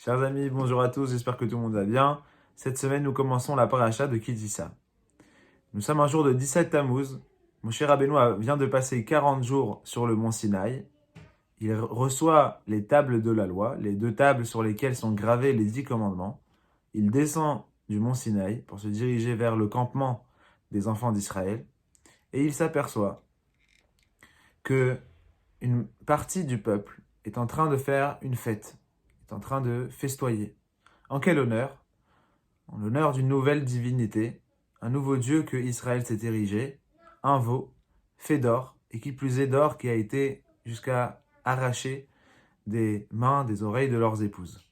Chers amis, bonjour à tous, j'espère que tout le monde va bien. Cette semaine, nous commençons la paracha de Ki Tisa. Nous sommes un jour de 17 Tammuz. Moshe Rabbeinu vient de passer 40 jours sur le mont Sinaï. Il reçoit les tables de la loi, les 2 tables sur lesquelles sont gravés les 10 commandements. Il descend du mont Sinaï pour se diriger vers le campement des enfants d'Israël. Et il s'aperçoit que une partie du peuple est en train de faire une fête, est en train de festoyer. En quel honneur? En l'honneur d'une nouvelle divinité, un nouveau Dieu que Israël s'est érigé, un veau, fait d'or, et qui plus est d'or qui a été jusqu'à arracher des mains, des oreilles de leurs épouses.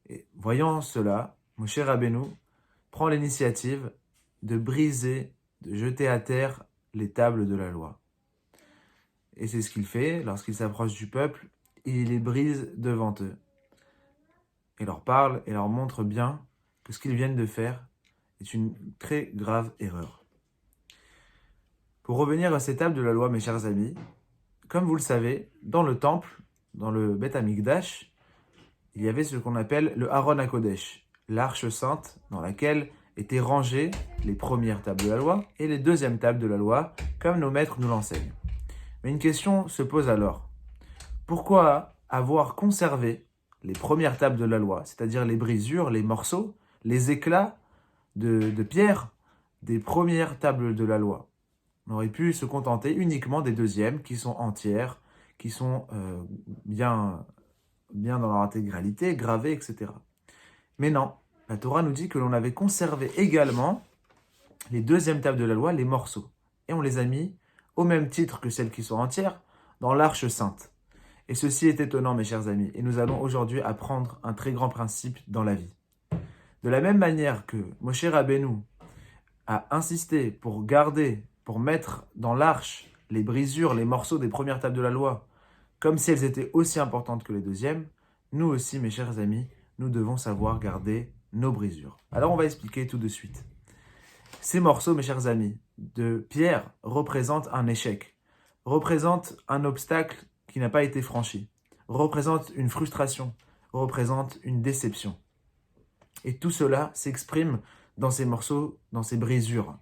Et voyant cela, Moshe Rabbeinu prend l'initiative de briser, de jeter à terre les tables de la loi. Et c'est ce qu'il fait lorsqu'il s'approche du peuple, il les brise devant eux. Et leur parle et leur montre bien que ce qu'ils viennent de faire est une très grave erreur. Pour revenir à ces tables de la loi, mes chers amis, comme vous le savez, dans le temple, dans le Beth Amikdash, il y avait ce qu'on appelle le Aron HaKodesh, l'arche sainte dans laquelle étaient rangées les premières tables de la loi et les deuxièmes tables de la loi, comme nos maîtres nous l'enseignent. Mais une question se pose alors. Pourquoi avoir conservé les premières tables de la loi, c'est-à-dire les brisures, les morceaux, les éclats de pierre des premières tables de la loi? On aurait pu se contenter uniquement des deuxièmes qui sont entières, qui sont bien dans leur intégralité, gravées, etc. Mais non, la Torah nous dit que l'on avait conservé également les deuxièmes tables de la loi, les morceaux. Et on les a mis, au même titre que celles qui sont entières, dans l'arche sainte. Et ceci est étonnant, mes chers amis. Et nous allons aujourd'hui apprendre un très grand principe dans la vie. De la même manière que Moshe Rabbeinu a insisté pour garder, pour mettre dans l'arche les brisures, les morceaux des premières tables de la loi, comme si elles étaient aussi importantes que les deuxièmes, nous aussi, mes chers amis, nous devons savoir garder nos brisures. Alors on va expliquer tout de suite. Ces morceaux, mes chers amis, de pierre représentent un échec, représentent un obstacle qui n'a pas été franchi, représentent une frustration, représentent une déception. Et tout cela s'exprime dans ces morceaux, dans ces brisures.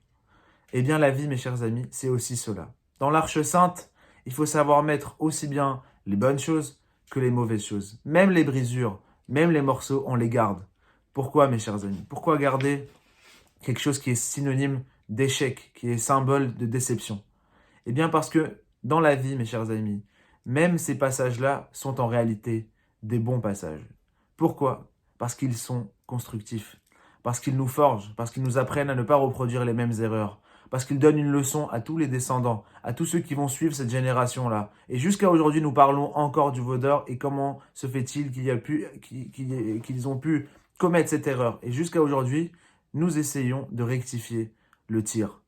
Eh bien, la vie, mes chers amis, c'est aussi cela. Dans l'Arche Sainte, il faut savoir mettre aussi bien les bonnes choses que les mauvaises choses. Même les brisures, même les morceaux, on les garde. Pourquoi, mes chers amis? Pourquoi garder quelque chose qui est synonyme d'échec, qui est symbole de déception? Eh bien, parce que dans la vie, mes chers amis, même ces passages-là sont en réalité des bons passages. Pourquoi? Parce qu'ils sont constructifs, parce qu'ils nous forgent, parce qu'ils nous apprennent à ne pas reproduire les mêmes erreurs, parce qu'ils donnent une leçon à tous les descendants, à tous ceux qui vont suivre cette génération-là. Et jusqu'à aujourd'hui, nous parlons encore du veau d'or et comment se fait-il qu'ils ont pu commettre cette erreur. Et jusqu'à aujourd'hui, nous essayons de rectifier le tir.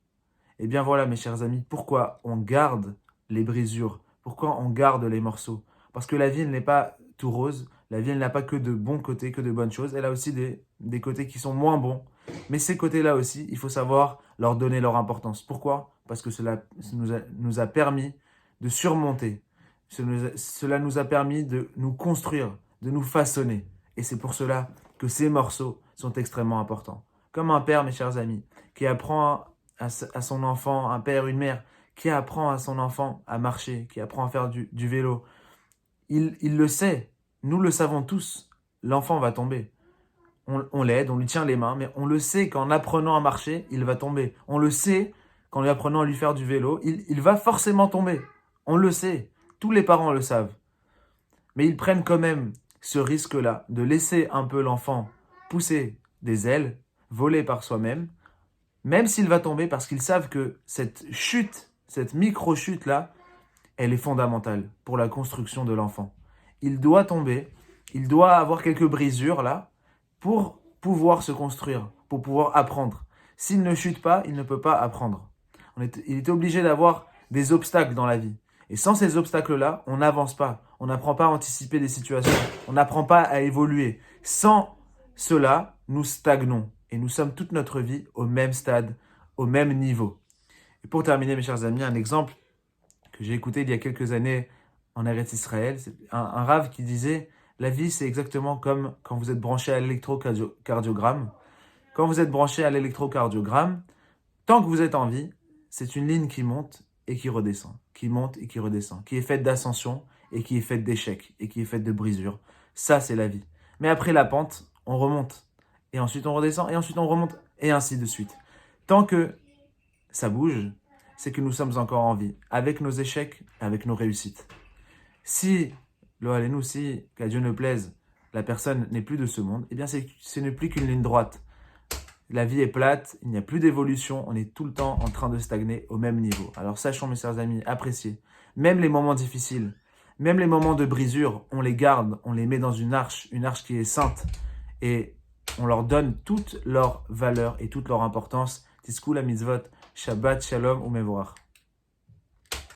Eh bien voilà, mes chers amis, pourquoi on garde les brisures? Pourquoi on garde les morceaux? Parce que la vie, elle n'est pas tout rose. La vie, elle n'a pas que de bons côtés, que de bonnes choses. Elle a aussi des côtés qui sont moins bons. Mais ces côtés-là aussi, il faut savoir leur donner leur importance. Pourquoi? Parce que cela nous a permis de surmonter. Cela nous a permis de nous construire, de nous façonner. Et c'est pour cela que ces morceaux sont extrêmement importants. Comme un père, mes chers amis, qui apprend à son enfant, un père, une mère, qui apprend à son enfant à marcher, qui apprend à faire du vélo. Il le sait, nous le savons tous, l'enfant va tomber. On l'aide, on lui tient les mains, mais on le sait qu'en apprenant à marcher, il va tomber. On le sait qu'en lui apprenant à lui faire du vélo, il va forcément tomber. On le sait, tous les parents le savent. Mais ils prennent quand même ce risque-là de laisser un peu l'enfant pousser des ailes, voler par soi-même, même s'il va tomber, parce qu'ils savent que cette chute, cette micro-chute-là, elle est fondamentale pour la construction de l'enfant. Il doit tomber, il doit avoir quelques brisures là, pour pouvoir se construire, pour pouvoir apprendre. S'il ne chute pas, il ne peut pas apprendre. Il est obligé d'avoir des obstacles dans la vie. Et sans ces obstacles-là, on n'avance pas. On n'apprend pas à anticiper des situations. On n'apprend pas à évoluer. Sans cela, nous stagnons. Et nous sommes toute notre vie au même stade, au même niveau. Et pour terminer, mes chers amis, un exemple que j'ai écouté il y a quelques années en Eretz Israël, c'est un rave qui disait La vie, c'est exactement comme quand vous êtes branché à l'électrocardiogramme. Quand vous êtes branché à l'électrocardiogramme, tant que vous êtes en vie, c'est une ligne qui monte et qui redescend, qui monte et qui redescend, qui est faite d'ascension et qui est faite d'échecs et qui est faite de brisures. Ça, c'est la vie. Mais après la pente, on remonte. Et ensuite, on redescend et ensuite, on remonte et ainsi de suite. Tant que ça bouge, c'est que nous sommes encore en vie, avec nos échecs, avec nos réussites. Si, nous, si, qu'à Dieu ne plaise, la personne n'est plus de ce monde, eh bien, ce n'est plus qu'une ligne droite. La vie est plate, il n'y a plus d'évolution, on est tout le temps en train de stagner au même niveau. Alors sachons, mes chers amis, apprécier. Même les moments difficiles, même les moments de brisure, on les garde, on les met dans une arche qui est sainte, et on leur donne toute leur valeur et toute leur importance. Tiskou la mitzvot, Shabbat, Shalom ou Mevorach.